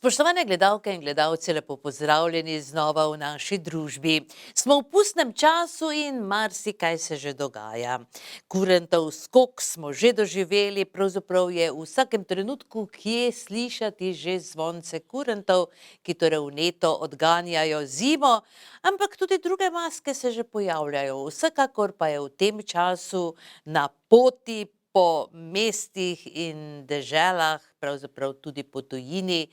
Spoštovane gledalke in gledalci, lepo pozdravljeni znova v naši družbi. Smo v pustnem času in marsikaj se že dogaja. Kurentov skok smo že doživeli, pravzaprav je v vsakem trenutku kje slišati že zvonce kurentov, ki torej vneto odganjajo zimo, ampak tudi druge maske se že pojavljajo. Vsekakor pa je v tem času na poti po mestih in deželah, pravzaprav tudi po tujini,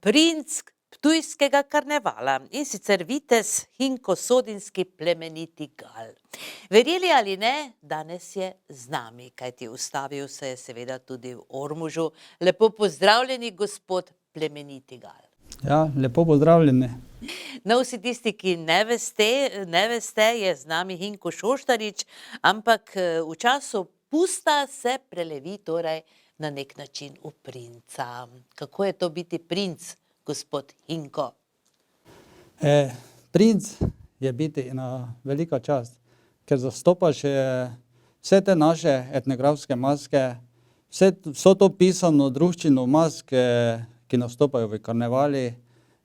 princ ptujskega karnevala, in sicer vitez Hinko Sodinski, plemeniti gal. Verjeli ali ne, danes je z nami, kajti ustavil se je seveda tudi v Ormožu. Lepo pozdravljeni, gospod plemeniti gal. Ja, lepo pozdravljeni. No, vsi tisti, ki ne veste, je z nami Hinko Šoštarič, ampak v času pusta se prelevi torej na nek način v princa. Kako je to biti princ, gospod Hinko? Princ je biti ena velika čast, ker zastopaš vse te naše etnografske maske, vso to pisano druščino maske, ki nastopajo v karnevali,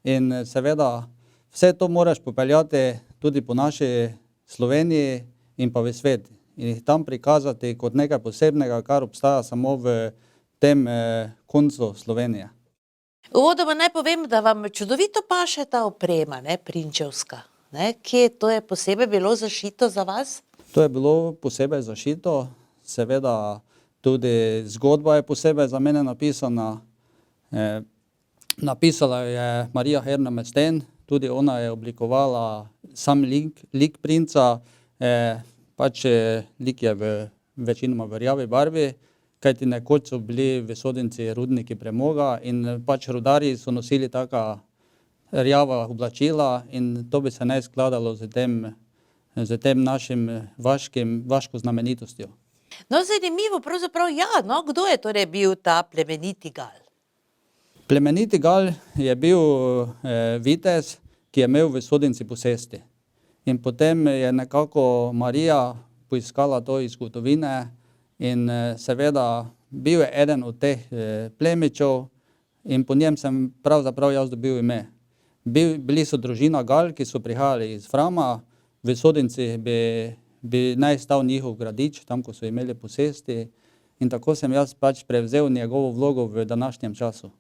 in seveda vse to moraš popeljati tudi po naši Sloveniji in pa v svet. In jih tam prikazati kot nekaj posebnega, kar obstaja samo v tem koncu Slovenije. Uvodoma naj povem, da vam čudovito paše ta oprema, prinčevska. Kje to je posebej bilo zašito za vas? To je bilo posebej zašito, seveda tudi zgodba je posebej za mene napisana. Napisala je Marija Herna Mesten, tudi ona je oblikovala sam lik princa. Pač lik je večinoma v rjavi barvi, kajti nekoč so bili v Sodinci rudniki premoga in pač rudarji so nosili taka rjava oblačila in to bi se ne skladalo z tem našim vaško znamenitostjo. No, zanimivo, pravzaprav kdo je torej bil ta plemeniti gal? Plemeniti gal je bil vitez, ki je imel v Sodinci posesti. In potem je nekako Marija poiskala to iz zgodovine in seveda bil je eden od teh plemičev in po njem sem pravzaprav jaz dobil ime. Bili so družina Gal, ki so prihajali iz Frama, v Sodinci bi naj stal njihov gradič, tam ko so imeli posesti, in tako sem jaz pač prevzel njegovo vlogo v današnjem času.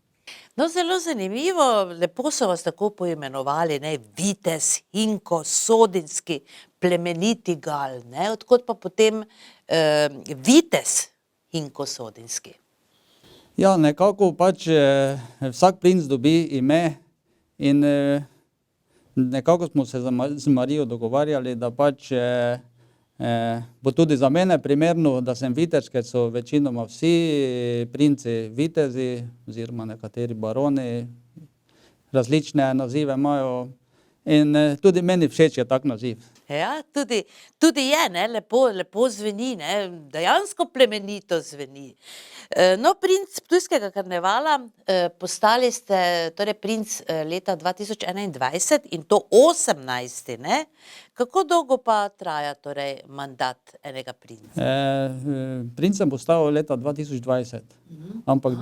No, zelo zanimivo, lepo so vas tako poimenovali, vitez Hinko Sodinski, plemeniti gal, odkot pa potem vitez Hinko Sodinski? Ja, nekako pač vsak princ dobi ime in nekako smo se z Marijo dogovarjali, da pač bo tudi za mene primerno, da sem vitez, ker so večinoma vsi princi vitezi oziroma nekateri baroni, različne nazive imajo in tudi meni všeč je tak naziv. Ja, tudi je, lepo zveni, dejansko plemenito zveni. No, princ ptujskega karnevala, postali ste torej princ leta 2021 in to 18. Kako dolgo pa traja torej mandat enega princa? Princ sem postal leta 2020, ampak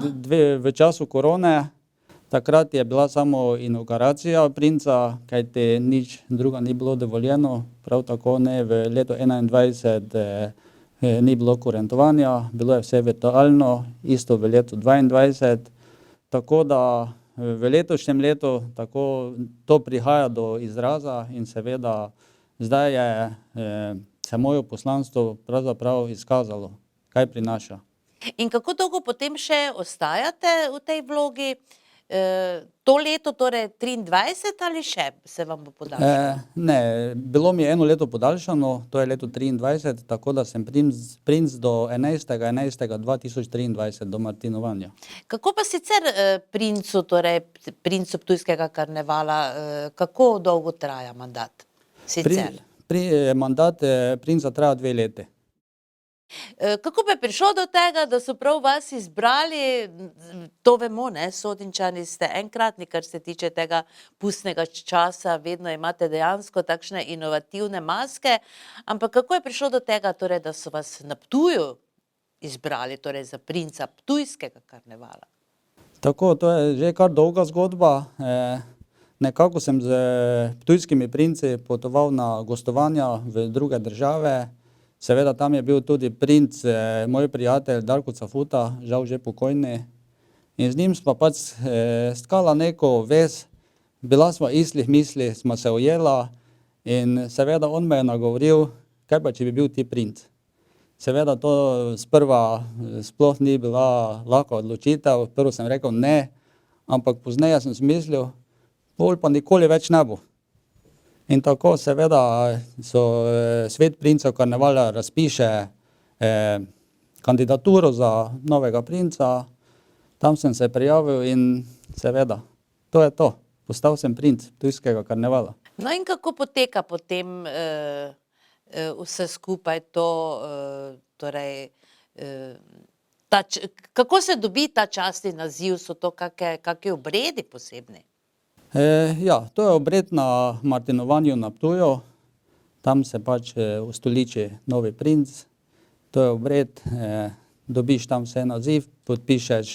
v času korone, takrat je bila samo inauguracija princa, kajti nič druga ni bilo dovoljeno, prav tako ne v letu 2021 ni bilo kurentovanja, bilo je vse virtualno, isto v letu 2022, tako da v letošnjem letu tako to prihaja do izraza in seveda zdaj je se moje poslanstvo pravzaprav izkazalo, kaj prinaša. In kako dolgo potem še ostajate v tej vlogi? To leto, torej 23 ali še se vam bo podaljšalo? Ne, bilo mi je 1 leto podaljšano, to je leto 23, tako da sem princ do 11.11.2023 do martinovanja. Kako pa sicer princu ptujskega karnevala, kako dolgo traja mandat sicer? Mandat princa traja 2 leti. Kako pa je prišlo do tega, da so prav vas izbrali? To vemo, Sodinčani ste enkratni, kar se tiče tega pustnega časa, vedno imate dejansko takšne inovativne maske, ampak kako je prišlo do tega, torej, da so vas na Ptuju izbrali torej za princa ptujskega karnevala? Tako, to je že kar dolga zgodba. Nekako sem z ptujskimi princi potoval na gostovanja v druge države. Seveda tam je bil tudi princ, moj prijatelj Darko Cafuta, žal že pokojni. In z njim sva pač stkala neko vez, bila sva istih misli, sva se ujela in seveda on me je nagovoril, kaj pa če bi bil ti princ. Seveda to sprva sploh ni bila lahka odločitev, prvo sem rekel ne, ampak pozneje sem si mislil, bolj pa nikoli več ne bo. In tako seveda so svet princev karnevala razpiše kandidaturo za novega princa, tam sem se prijavil in seveda, to je to, postal sem princ ptujskega karnevala. No in kako poteka potem vse skupaj to, torej, kako se dobi ta častni naziv, so to kake obredi posebni? Ja, to je obred na martinovanju na Ptuju, tam se pač ustoliči novi princ, to je obred, dobiš tam vse naziv, podpišeš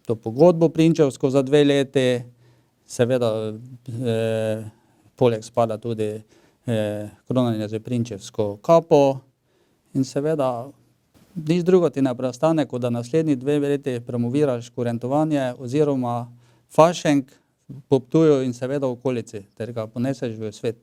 to pogodbo prinčevsko za 2 leti, seveda poleg spada tudi kronanje z prinčevsko kapo in seveda nič drugo ti ne preostane, kot da naslednji 2 leti promoviraš kurentovanje oziroma fašenk po Ptuju in seveda v okolici, ter ga poneseš v svet.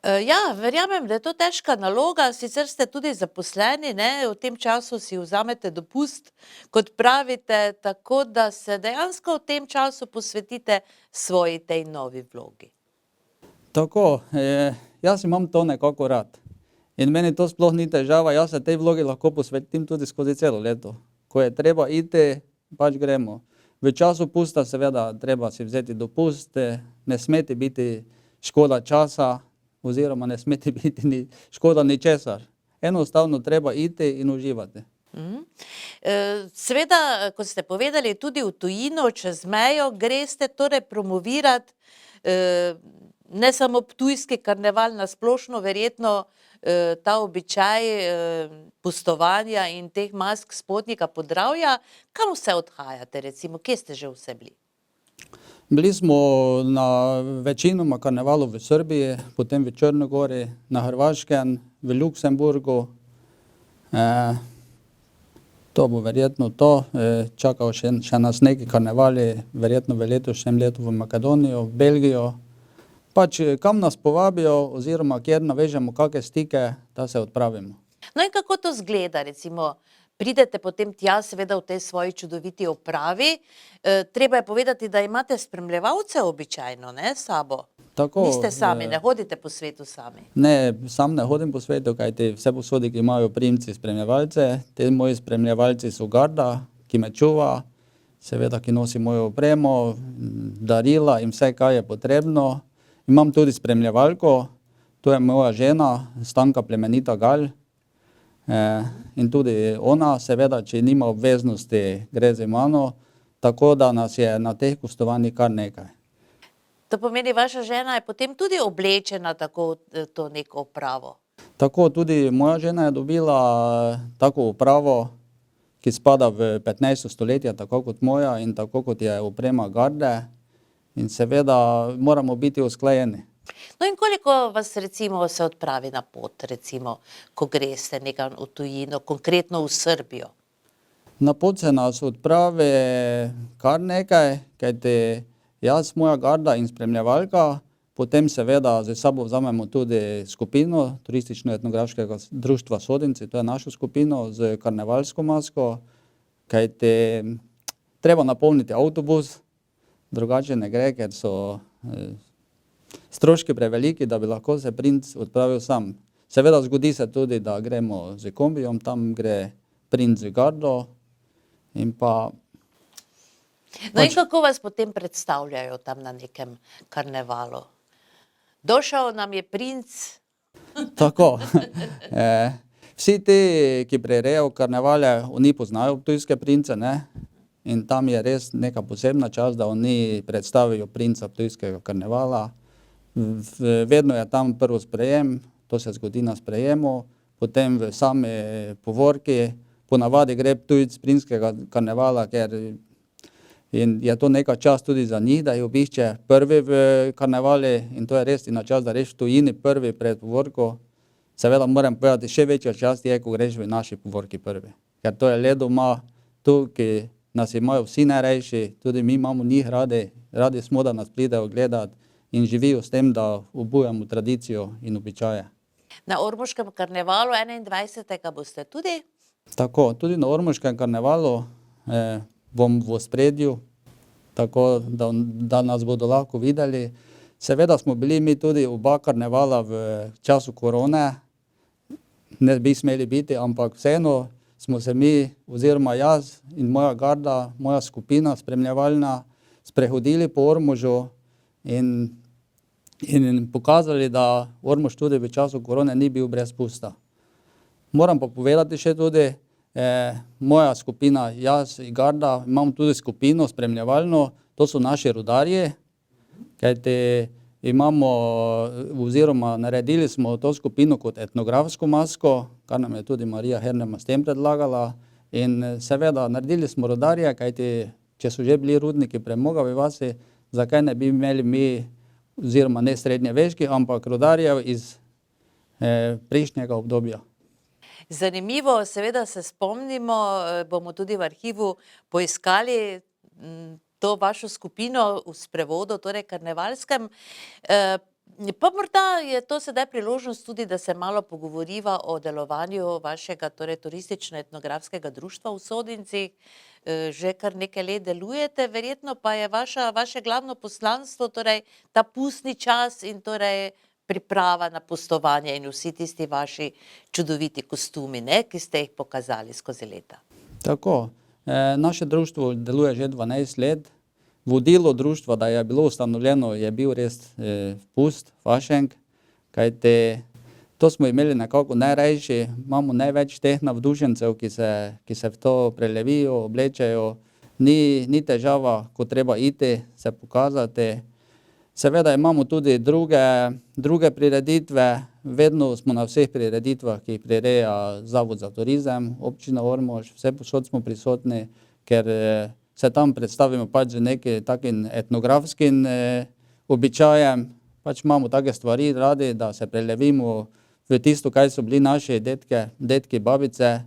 Ja, verjamem, da je to težka naloga, sicer ste tudi zaposleni, ne, v tem času si vzamete dopust, kot pravite, tako da se dejansko v tem času posvetite svoji tej novi vlogi. Tako, jaz imam to nekako rad in meni to sploh ni težava, jaz se tej vlogi lahko posvetim tudi skozi celo leto. Ko je treba iti, pač gremo. V času pusta seveda treba si vzeti dopust, ne smeti biti škoda časa oziroma ne smeti biti škoda ničesar. Enostavno treba iti in uživati. Seveda, kot ste povedali, tudi v tujino, čez mejo greste torej promovirati ne samo ptujski karneval, na splošno verjetno ta običaj pustovanja in teh mask spodnjega Podravja. Kam vse odhajate, recimo, kje ste že vse bili? Bili smo na večinoma karnevalu v Srbiji, potem v Črnogori, na Hrvaškem, v Luksemburgu. To bo verjetno to, čakajo še nas neki karnevali, verjetno v letošnjem letu v Makedonijo, v Belgijo. Pač kam nas povabijo oziroma kjer navežemo kakšne stike, da se odpravimo. No in kako to zgleda, recimo, pridete potem tja, seveda v tej svoji čudoviti opravi, treba je povedati, da imate spremljevalce običajno, ne, s sabo? Tako, niste sami, ne hodite po svetu sami? Ne, sam ne hodim po svetu, kajti vse posodi, ki imajo princi spremljevalce, te moji spremljevalci so garda, ki me čuva, seveda, ki nosi mojo opremo, darila in vse, kaj je potrebno. Imam tudi spremljevalko, to je moja žena, Stanka Plemenita Gal. In tudi ona, seveda, če nima obveznosti, gre z mano, tako da nas je na teh gostovanjih kar nekaj. To pomeni, vaša žena je potem tudi oblečena tako to neko opravo? Tako, tudi moja žena je dobila tako opravo, ki spada v 15. stoletje, tako kot moja in tako kot je oprema garde. In seveda moramo biti usklajeni. No in koliko vas recimo se odpravi na pot, recimo, ko greste nekam v tujino, konkretno v Srbijo? Na pot se nas odpravi kar nekaj, kajti jaz, moja garda in spremljevalka, potem seveda z sabo vzamemo tudi skupino Turistično-etnografskega društva Sodinci, to je našo skupino z karnevalsko masko, kajti treba napolniti avtobus, drugače ne gre, ker so stroški preveliki, da bi lahko se princ odpravil sam. Seveda zgodi se tudi, da gremo z kombijom, tam gre princ z gardo in pa... No in kako vas potem predstavljajo tam na nekem karnevalu? Došel nam je princ. Tako. Vsi ti, ki prirejajo karnevale, oni poznajo ptujske prince, ne? In tam je res neka posebna čast, da oni predstavijo princa ptujskega karnevala. Vedno je tam prvo sprejem, to se zgodi na sprejemu, potem v sami povorki, ponavadi gre tujec Prinskega karnevala, ker in je to neka čast tudi za njih, da jih obišče prvi v karnevali in to je res na čas, da greš v tujini prvi pred povorko. Seveda moram povedati, še večja čast je, ko greš v naši povorki prvi. Ker to je le doma, tu, ki nas imajo vsi najrajši, tudi mi imamo njih radi smo, da nas pridejo gledati in živijo s tem, da obujamo tradicijo in običaje. Na ormoškem karnevalu 21. boste tudi? Tako, tudi na ormoškem karnevalu bom v ospredju, tako da nas bodo lahko videli. Seveda smo bili mi tudi oba karnevala v času korone, ne bi smeli biti, ampak vseeno smo se mi, oziroma jaz in moja garda, moja skupina spremljevalna, sprehodili po Ormožu in pokazali, da Ormož tudi v času korone ni bil brez pusta. Moram pa povedati še tudi, moja skupina, jaz in garda, imam tudi skupino spremljevalno, to so naši rudarji, kajti imamo, oziroma naredili smo to skupino kot etnografsko masko, kar nam je tudi Marija Hernema s tem predlagala in seveda naredili smo rudarje, kajti če so že bili rudniki premoga v vasi, zakaj ne bi imeli mi, oziroma ne srednjeveških, ampak rudarjev iz prejšnjega obdobja. Zanimivo, seveda se spomnimo, bomo tudi v arhivu poiskali to vašo skupino v sprevodu, torej karnevalskem. Pa morda je to sedaj priložnost tudi, da se malo pogovoriva o delovanju vašega torej turistično-etnografskega društva v Sodincih. Že kar nekaj let delujete, verjetno pa je vaše glavno poslanstvo torej ta pustni čas in torej priprava na pustovanje in vsi tisti vaši čudoviti kostumi, ne, ki ste jih pokazali skozi leta. Tako, naše društvo deluje že 12 let. Vodilo društva, da je bilo ustanovljeno, je bil res pust, fašenk, kajti to smo imeli nekako najrajši, imamo največ teh navdušencev, ki se v to prelevijo, oblečejo, ni težava, ko treba iti, se pokazati. Seveda imamo tudi druge prireditve, vedno smo na vseh prireditvah, ki jih prireja Zavod za turizem, občina Ormož, vsepovsod smo prisotni, ker se tam predstavimo pač z nekim takim etnografskim običajem, pač imamo take stvari radi, da se prelevimo v tisto, kaj so bili naši detki, babice.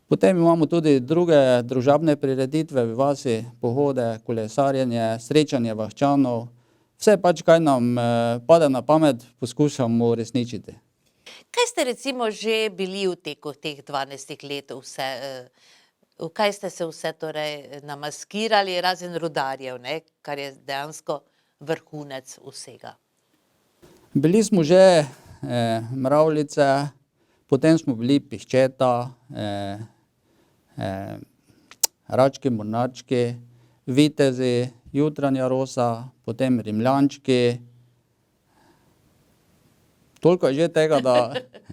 Potem imamo tudi druge družabne prireditve v vasi, pohode, kolesarjenje, srečanje vaščanov, vse pač, kaj nam pade na pamet, poskušamo uresničiti. Kaj ste recimo že bili v teku teh 12 let vse, v kaj ste se vse torej namaskirali, razen rudarjev, ne, kar je dejansko vrhunec vsega? Bili smo že mravljice, potem smo bili piščeta, rački, mornački, vitezi, jutranja rosa, potem rimljančki. Toliko je že tega,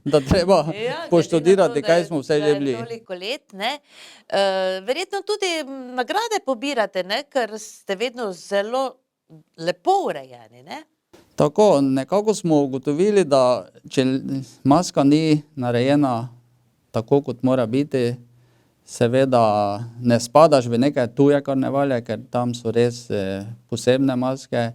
da treba poštudirati, kaj smo vse že bili. Toliko let, ne. Verjetno tudi nagrade pobirate, ne, ker ste vedno zelo lepo urejeni, ne? Tako, nekako smo ugotovili, da če maska ni narejena tako, kot mora biti, seveda ne spadaš v neke tuje karnevale, ker tam so res posebne maske.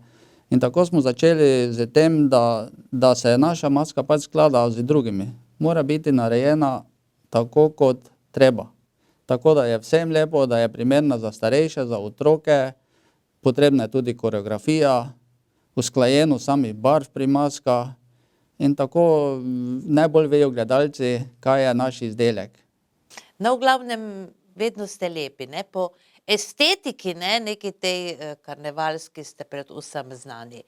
In tako smo začeli z tem, da se naša maska pač sklada z drugimi. Mora biti narejena tako, kot treba. Tako, da je vsem lepo, da je primerna za starejše, za otroke, potrebna je tudi koreografija, usklajeno samih barv pri maskah in tako najbolj vejo gledalci, kaj je naš izdelek. No, v glavnem, vedno ste lepi, ne, po estetiki, ne, neki tej karnevalski ste predvsem znani.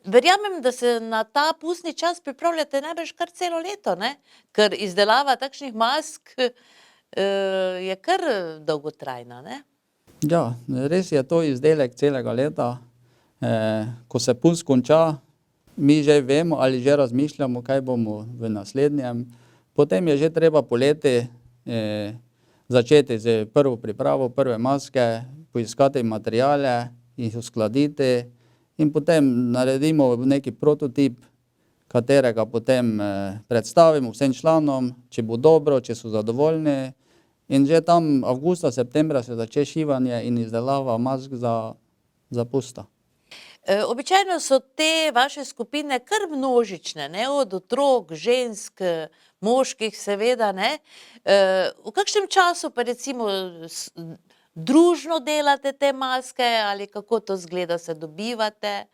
Verjamem, da se na ta pustni čas pripravljate najbrž kar celo leto, ne, ker izdelava takšnih mask je kar dolgotrajna, ne? Ja, res je to izdelek celega leta. Ko se pust konča, mi že vemo ali že razmišljamo, kaj bomo v naslednjem. Potem je že treba poleti začeti z prvo pripravo, prve maske, poiskati materiale, jih uskladiti in potem naredimo neki prototip, katerega potem predstavimo vsem članom, če bo dobro, če so zadovoljni. In že tam avgusta, septembra se začne šivanje in izdelava mask za pusta. Običajno so te vaše skupine kar množične, ne? Od otrok, žensk, moških seveda, ne? V kakšnem času pa recimo družno delate te maske ali kako to izgleda, se dobivate?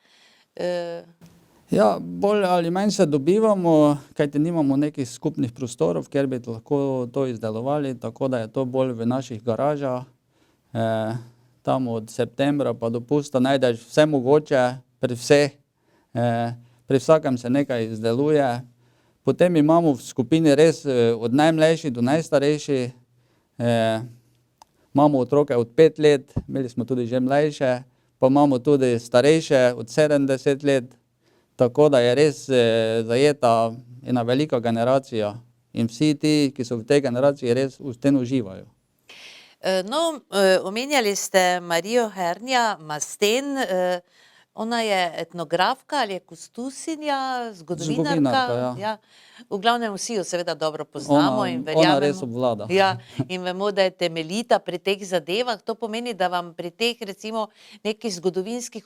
Ja, bolj ali manj se dobivamo, kajti nimamo nekih skupnih prostorov, kjer bi lahko to izdelovali, tako da je to bolj v naših garažah. Tam od septembra pa do pusta najdeš vse mogoče, pri vseh, pri vsakem se nekaj izdeluje. Potem imamo v skupini res od najmlajših do najstarejših, imamo otroke od 5 let, imeli smo tudi že mlajše, pa imamo tudi starejše od 70 let, tako da je res zajeta ena velika generacija in vsi ti, ki so v tej generaciji, res v tem uživajo. No, omenjali ste Marijo Hernja Masten, ona je etnografka ali je kustosinja, zgodovinarka? Zgodovinarka, ja. V glavnem vsi jo seveda dobro poznamo in Ona res obvlada. Ja, in vemo, da je temeljita pri teh zadevah. To pomeni, da vam pri teh recimo nekih zgodovinskih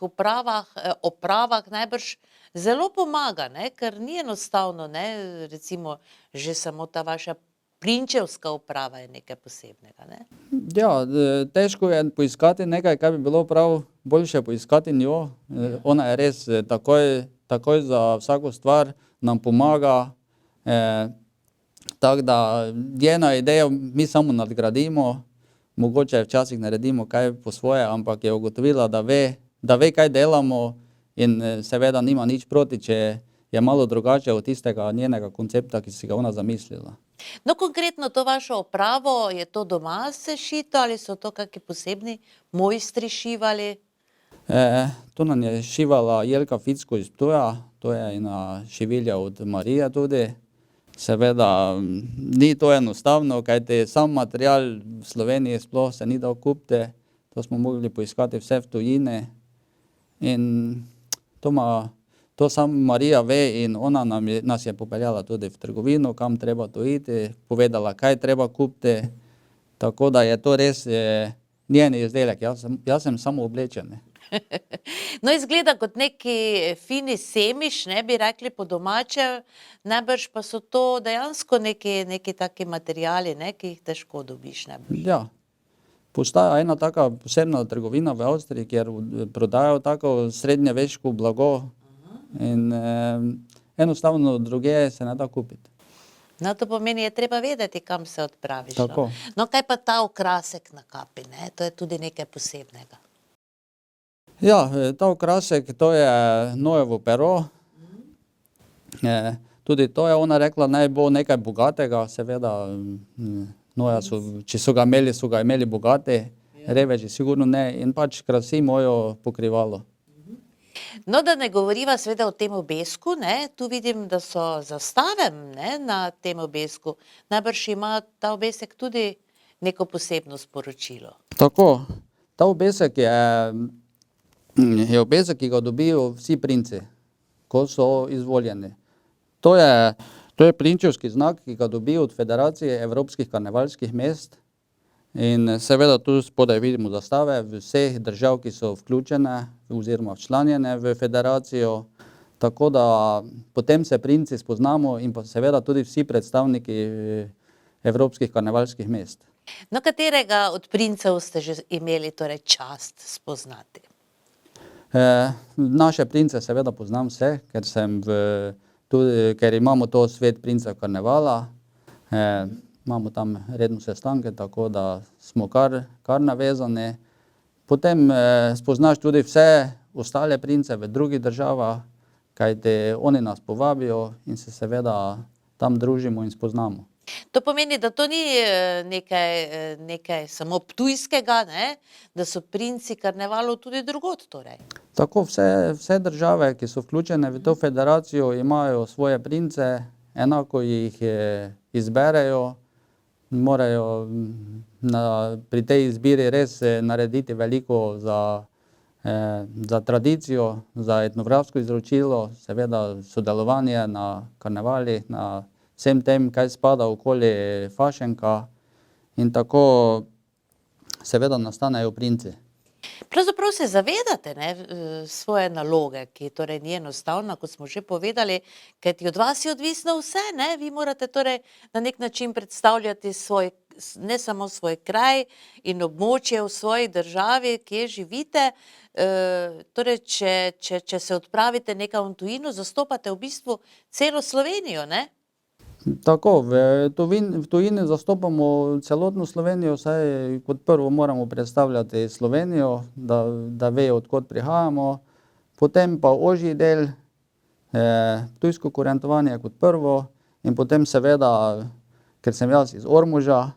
opravah najbrž zelo pomaga, ne? Ker ni enostavno, ne? Recimo že samo ta vaša prinčevska uprava je nekaj posebnega, ne? Ja, težko je poiskati nekaj, kaj bi bilo prav boljše poiskati njo. Ona je res takoj za vsako stvar nam pomaga. Tako da njeno idejo mi samo nadgradimo, mogoče včasih naredimo kaj po svoje, ampak je ugotovila, da ve, kaj delamo in seveda nima nič proti, če je malo drugače od tistega njenega koncepta, ki si ga ona zamislila. No, konkretno to vašo opravo, je to doma se šito ali so to kakšni posebni mojstri šivali? To nam je šivala Jelka Ficko iz Ptuja, to je ena šivilja od Marije tudi. Seveda ni to enostavno, kajti sam material v Sloveniji sploh se ni dal kupiti, to smo mogli poiskati vse v tujini. In to samo Marija ve in ona nas je popeljala tudi v trgovino, kam treba to iti, povedala, kaj treba kupiti, tako da je to res njen izdelek, jaz sem samo oblečen. No, izgleda kot neki fini semiš, ne bi rekli po domače, najbrž pa so to dejansko neki taki materiali, ne, ki jih težko dobiš, najbrž. Ja, postaja ena taka posebna trgovina v Avstriji, kjer prodajajo tako srednjeveško blago in enostavno drugje se ne da kupiti. No, to pomeni, je treba vedeti, kam se odpraviš. Tako. No, kaj pa ta okrasek na kapi, ne, to je tudi nekaj posebnega. Ja, ta okrasek, to je Nojevo pero. Tudi to je ona rekla, naj bo nekaj bogatega, seveda, Noja če so ga imeli bogati, reveži sigurno ne, in pač krasi mojo pokrivalo. No, da ne govoriva seveda o tem obesku, ne, tu vidim, da so zastave, ne, na tem obesku. Najbrž ima ta obesek tudi neko posebno sporočilo. Tako, ta obesek je obesek, ki ga dobijo vsi princi, ko so izvoljeni. To je prinčevski znak, ki ga dobijo od Federacije evropskih karnevalskih mest in seveda tu spodaj vidimo zastave vseh držav, ki so vključene oziroma včlanjene v federacijo, tako da potem se princi spoznamo in pa seveda tudi vsi predstavniki evropskih karnevalskih mest. No, katerega od princev ste že imeli torej čast spoznati? Naše prince seveda poznam vse, ker imamo to svet princev karnevala, imamo tam redno sestanke, tako da smo kar navezani. Potem spoznaš tudi vse ostale prince v drugih državah, kajti oni nas povabijo in se seveda tam družimo in spoznamo. To pomeni, da to ni nekaj samo ptujskega, ne? Da so princi karnevalov tudi drugod torej. Tako, vse države, ki so vključene v to federacijo, imajo svoje prince, enako jih izberejo, morajo pri tej izbiri res narediti veliko za za tradicijo, za etnografsko izročilo, seveda sodelovanje na karnevalih, na vsem tem, kaj spada okoli fašenka in tako seveda nastanejo princi. Pravzaprav se zavedate, ne, svoje naloge, ki torej ni enostavna, kot smo že povedali, kajti od vas je odvisno vse, ne, vi morate torej na nek način predstavljati svoj, ne samo svoj kraj in območje v svoji državi, kje živite, torej če se odpravite nekam v tujino, zastopate v bistvu celo Slovenijo, ne? Tako, v tujini zastopamo celotno Slovenijo, saj kot prvo moramo predstavljati Slovenijo, da vejo, od kod prihajamo, potem pa ožji del, ptujsko kurentovanje kot prvo in potem seveda, ker sem jaz iz Ormoža,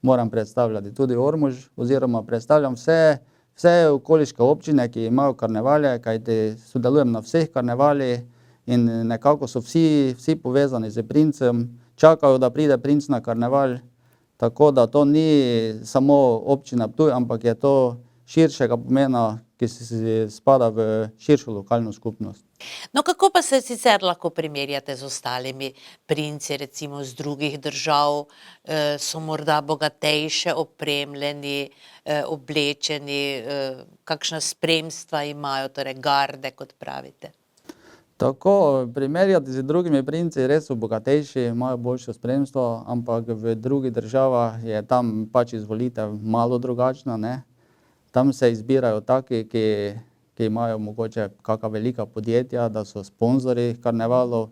moram predstavljati tudi Ormož oziroma predstavljam vse okoliške občine, ki imajo karnevale, kajti sodelujem na vseh karnevalih in nekako so vsi povezani z princem, čakajo, da pride princ na karneval, tako da to ni samo občina Ptuj, ampak je to širšega pomena, ki spada v širšo lokalno skupnost. No, kako pa se sicer lahko primerjate z ostalimi princi, recimo z drugih držav, so morda bogatejše opremljeni, oblečeni, kakšna spremstva imajo, torej garde, kot pravite? Tako, primerjati z drugimi princi, res so bogatejši, imajo boljše spremstvo, ampak v drugih državah je tam pač izvolitev malo drugačna, ne. Tam se izbirajo taki, ki imajo mogoče kakšna velika podjetja, da so sponzorji karnevalov.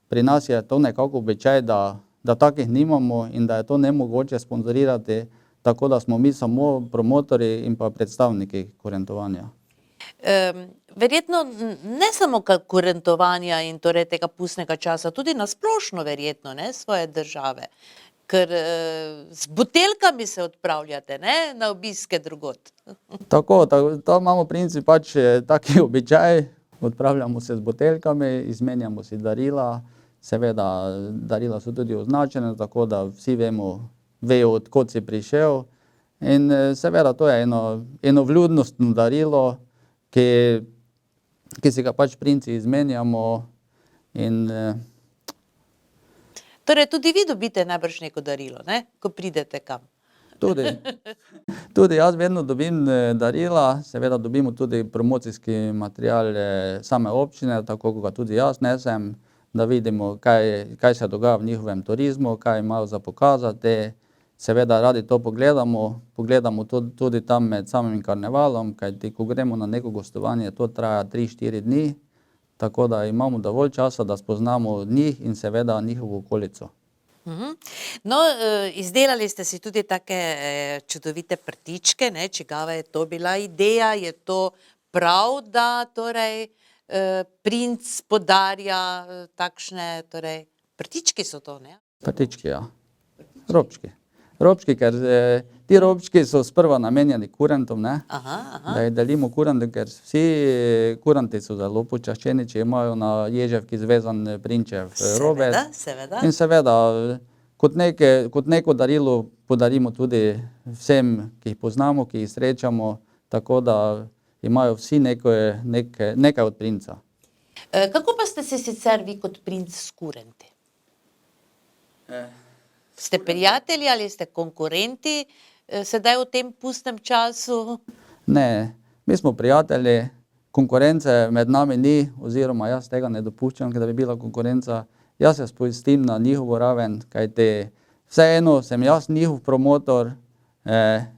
Pri nas je to nekako običaj, da takih nimamo in da je to nemogoče sponzorirati, tako da smo mi samo promotorji in pa predstavniki kurentovanja. Verjetno ne samo kurentovanja in torej tega pustnega časa, tudi na splošno verjetno, ne, svoje države, ker z buteljkami se odpravljate, ne, na obiske drugod. Tako, to imamo princip pač taki običaj, odpravljamo se z buteljkami, izmenjamo si darila, seveda darila so tudi označene, tako da vsi vejo, od kod si prišel in seveda to je eno vljudnostno darilo, ki si ga pač princi izmenjamo in Torej tudi vi dobite najbrž neko darilo, ne, ko pridete kam? Tudi jaz vedno dobim darila, seveda dobimo tudi promocijski material same občine, tako kot ga tudi jaz nesem, da vidimo, kaj se dogaja v njihovem turizmu, kaj imajo za pokazati. Seveda radi to pogledamo tudi tam med samim karnevalom, kajti ko gremo na neko gostovanje, to traja 3-4 dni, tako da imamo dovolj časa, da spoznamo njih in seveda njihovo okolico. No, izdelali ste si tudi take čudovite prtičke, ne, čigava je to bila ideja, je to prav, da torej princ podarja takšne, torej prtički so to, ne? Prtički, ja. Robčki, ker ti robčki so sprva namenjeni kurentom, ne? Da jih delimo kurentom, ker vsi kurenti so zelo počaščeni, če imajo na ježevki zvezan prinčev robec. Seveda. In seveda, kot neko darilo podarimo tudi vsem, ki jih poznamo, ki jih srečamo, tako da imajo vsi nekaj od princa. Kako pa ste se sicer vi kot princ s kurenti? Ste prijatelji ali ste konkurenti sedaj v tem pustnem času? Ne, mi smo prijatelji, konkurence med nami ni, oziroma jaz tega ne dopuščam, da bi bila konkurenca. Jaz se spustim na njihovo raven, kajti vseeno sem jaz njihov promotor,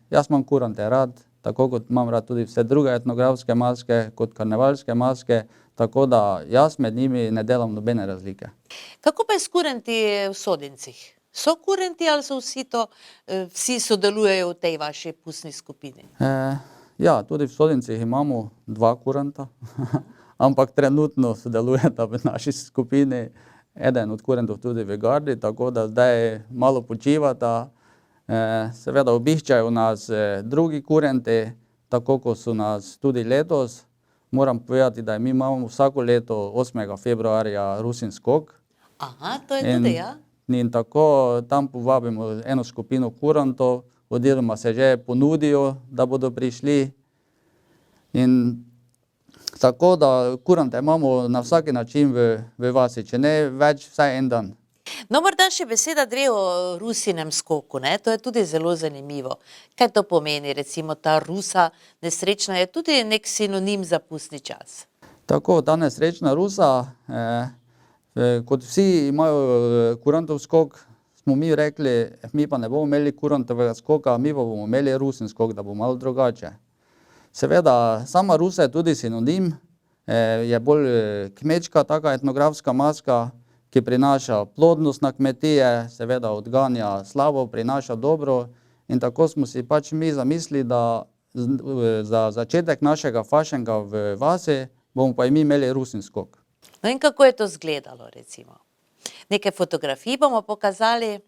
jaz imam kurente rad, tako kot imam rad tudi vse druge etnografske maske, kot karnevalske maske, tako da jaz med njimi ne delam nobene razlike. Kako pa je s kurenti v Sodincih? So kurenti ali so vsi sodelujejo v tej vaši pustni skupini? Ja, tudi v Sodincih imamo 2 kurenta, ampak trenutno sodelujeta v naši skupini. Eden od kurentov tudi v gardi, tako da zdaj malo počivata. Seveda obiščajo nas drugi kurenti, tako kot so nas tudi letos. Moram povedati, da mi imamo vsako leto 8. februarja Rusin skok. To je tudi, ja. In tako tam povabimo eno skupino kurentov, oziroma se že ponudijo, da bodo prišli. In Tako da kurante imamo na vsaki način v vasi, če ne več, vsaj en dan. No, morda še beseda dve o Rusinem skoku, ne? To je tudi zelo zanimivo. Kaj to pomeni, recimo ta Rusa nesrečna je tudi nek sinonim za pustni čas? Tako, ta nesrečna Rusa, kot vsi imajo kurantov skok, smo mi rekli, mi pa ne bomo imeli kurantovega skoka, mi pa bomo imeli Rusin skok, da bo malo drugače. Seveda, sama Rusa je tudi sinonim, je bolj kmečka, taka etnografska maska, ki prinaša plodnost na kmetije, seveda odganja slabo, prinaša dobro in tako smo si pač mi zamislili, da za začetek našega fašenga v vasi bomo pa mi imeli Rusin skok. No in kako je to izgledalo, recimo? Neke fotografije bomo pokazali.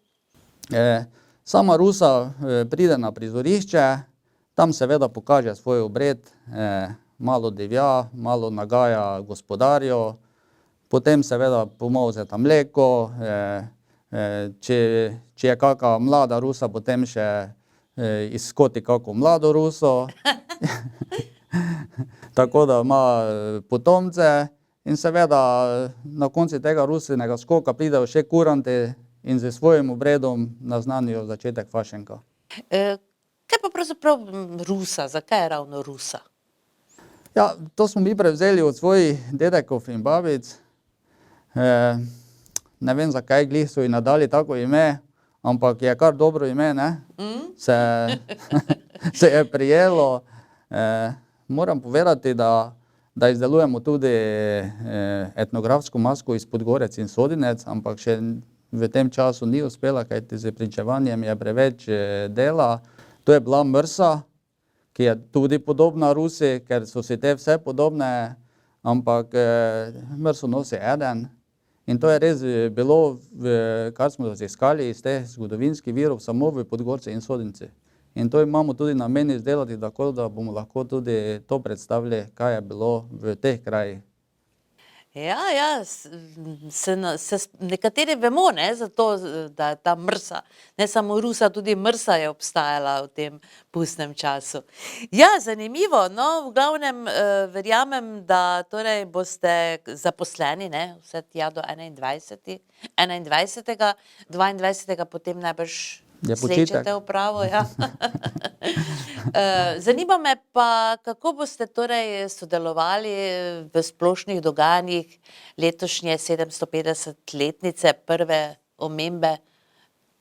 Sama Rusa pride na prizorišče, tam seveda pokaže svoj obred, malo divja, malo nagaja gospodarjo, potem seveda pomolzeta mleko, če je kaka mlada Rusa, potem še izskoti kako mlado Ruso, tako da ima potomce in seveda na koncu tega Rusinega skoka pridejo še kuranti in z svojim obredom naznanijo začetek fašenka. Kaj pa pravzaprav Rusa, zakaj je ravno Rusa? Ja, to smo mi prevzeli od svojih dedekov in babic. Ne vem, zakaj glih so ji nadali tako ime, ampak je kar dobro ime, ne? Se je prijelo. Moram povedati, da izdelujemo tudi etnografsko masko iz Podgorec in Sodinec, ampak še v tem času ni uspela, kajti z pričevanjem je preveč dela. To je bila mrsa, ki je tudi podobna Rusi, ker so si te vse podobne, ampak mrso nosi eden. In to je res bilo, kar smo raziskali iz teh zgodovinskih virov, samo v Podgorci in Sodinci. In to imamo tudi namen izdelati tako, da bomo lahko tudi to predstavili, kaj je bilo v teh krajih. Ja, nekateri vemo, ne, zato, da je ta mrsa, ne samo Rusa, tudi mrsa je obstajala v tem pustnem času. Ja, zanimivo, no, v glavnem verjamem, da torej boste zaposleni, ne, vse tja do 21., 22., potem najbrž slečete upravo, ja. Zanima me pa, kako boste torej sodelovali v splošnih dogajanjih letošnje 750-letnice prve omembe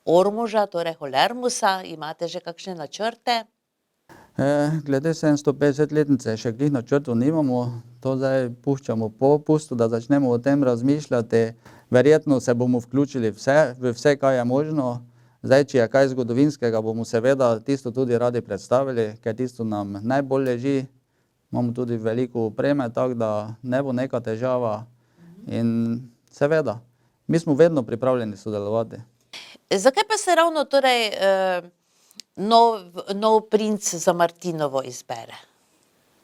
Ormoža, torej Holermusa. Imate že kakšne načrte? Glede 750-letnice še glih načrtov nimamo, to zdaj puščamo po pustu, da začnemo o tem razmišljati. Verjetno se bomo vključili v vse, kaj je možno. Zdaj, če je kaj zgodovinskega, bomo seveda tisto tudi radi predstavili, ker tisto nam najbolj leži. Imamo tudi veliko opreme, tako da ne bo neka težava. In seveda, mi smo vedno pripravljeni sodelovati. Zakaj pa se ravno torej nov princ za Martinovo izbere?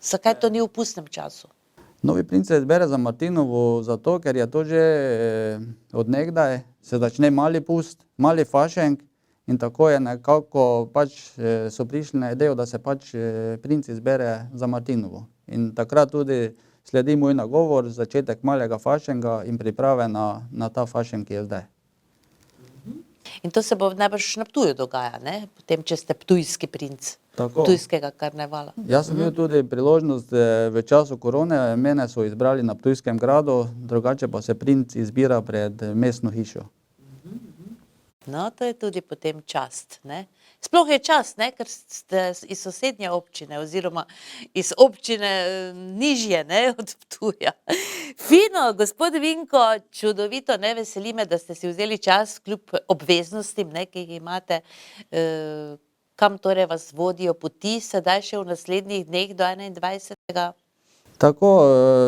Zakaj to ni v pustnem času? Novi princ se izbere za Martinovo zato, ker je to že od nekdaj, se začne mali pust, mali fašenk. In tako je nekako pač so prišli na idejo, da se pač princ izbere za Martinovo. In takrat tudi sledi moj nagovor, začetek malega fašenga in priprave na ta fašeng, ki je zdaj. In to se bo najbrž na Ptuju dogaja, ne? Potem, če ste ptujski princ, Tako. ptujskega karnevala. Jaz sem imel tudi priložnost v času korone, mene so izbrali na Ptujskem gradu, drugače pa se princ izbira pred mestno hišo. No, to je tudi potem čast, ne? Sploh je čast, ne, ker ste iz sosednje občine oziroma iz občine nižje, ne, od Ptuja. Fino, gospod Vinko, čudovito, ne, veseli me, da ste si vzeli čas kljub obveznostim, ne, ki jih imate. Kam torej vas vodijo poti sedaj še v naslednjih dneh do 21. Tako,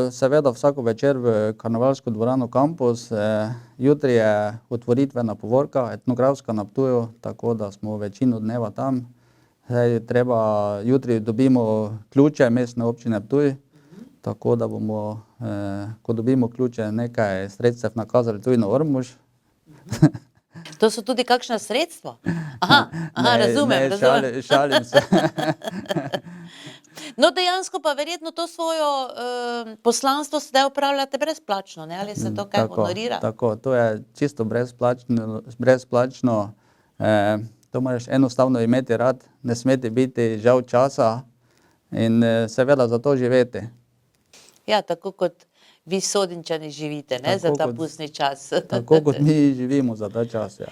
seveda vsako večer v karnevalsko dvorano Kampus, jutri je otvoritvena povorka, etnografska na Ptuju, tako da smo večino dneva tam. Jutri dobimo ključe mestne občine Ptuj, tako da bomo, ko dobimo ključe, nekaj sredstev nakazali tudi na Ormož. To so tudi kakšna sredstva? Aha, razumem. Šalim se. No, dejansko pa verjetno to svojo poslanstvo sedaj upravljate brezplačno, ne? Ali se to kaj honorira? Tako, to je čisto brezplačno. To moraš enostavno imeti rad, ne smeti biti žal časa in seveda za to živeti. Ja, tako kot vi Sodinčani živite, ne, za ta pustni čas. Tako kot mi živimo za ta čas, ja.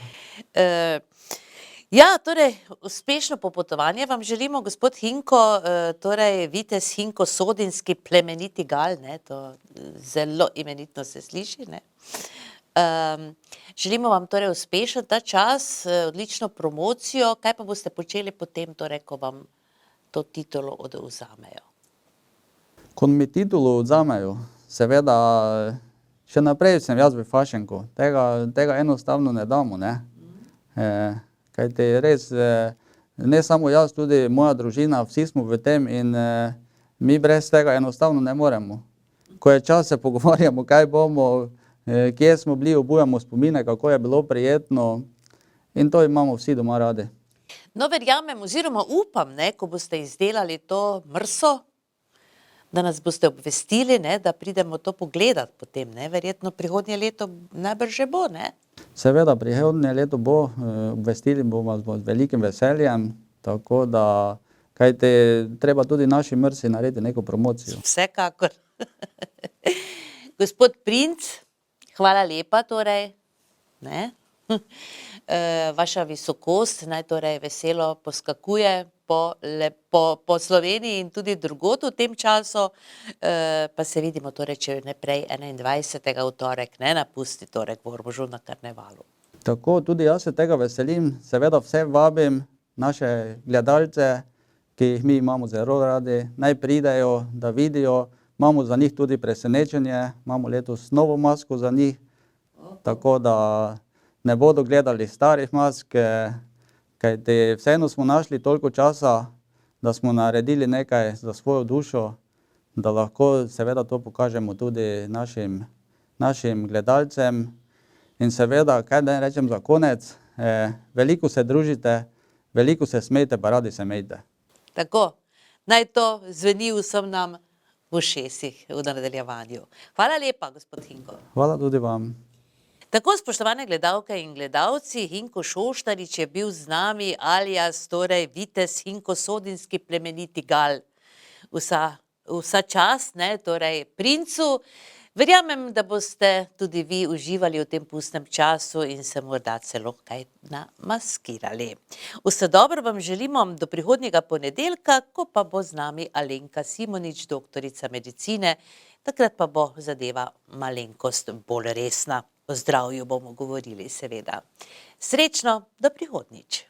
Ja, torej, uspešno popotovanje vam želimo, gospod Hinko, torej vitez Hinko Sodinski plemeniti gal, ne, to zelo imenitno se sliši, ne. Želimo vam torej uspešen ta čas, odlično promocijo, kaj pa boste počeli potem, torej, ko vam to titulo odvzamejo? Ko mi titulo odvzamejo, seveda še naprej sem jaz v fašenku, tega enostavno ne damo, ne. Kajti res, ne samo jaz, tudi moja družina, vsi smo v tem in mi brez tega enostavno ne moremo. Ko je čas, se pogovarjamo, kaj bomo, kje smo bili, obujamo spomine, kako je bilo prijetno in to imamo vsi doma radi. No, verjamem oziroma upam, ne, ko boste izdelali to mrso, da nas boste obvestili, ne, da pridemo to pogledat potem, ne, verjetno prihodnje leto najbrž že bo, ne? Seveda, prihodnje leto bo, obvestili bomo vas z velikim veseljem, tako da, kajti treba tudi naši mrsi narediti neko promocijo. Vsekakor. Gospod Princ, hvala lepa torej, ne? Vaša visokost naj torej veselo poskakuje po Sloveniji in tudi drugod v tem času, pa se vidimo torej, če ne prej 21. v torek, ne, na pusti torek v Ormožu na karnevalu. Tako, tudi jaz se tega veselim, seveda vse vabim naše gledalce, ki jih mi imamo zelo radi, naj pridejo, da vidijo, imamo za njih tudi presenečenje, imamo letos novo masko za njih, tako da ne bodo gledali starih mask, kajti vseeno smo našli toliko časa, da smo naredili nekaj za svojo dušo, da lahko seveda to pokažemo tudi našim gledalcem. In seveda, kaj naj rečem za konec, veliko se družite, veliko se smejte, pa radi se imejte. Tako, naj to zveni vsem nam v ušesih v nadaljevanju. Hvala lepa, gospod Hinko. Hvala tudi vam. Tako, spoštovane gledalke in gledalci, Hinko Šoštarič je bil z nami, alias torej vitez Hinko Sodinski plemeniti gal. Vsa čast, ne, torej princu. Verjamem, da boste tudi vi uživali v tem pustnem času in se morda celo kaj namaskirali. Vse dobro vam želimo do prihodnjega ponedeljka, ko pa bo z nami Alenka Simonič, doktorica medicine. Takrat pa bo zadeva malenkost bolj resna. O zdravju bomo govorili, seveda. Srečno, do prihodnjič.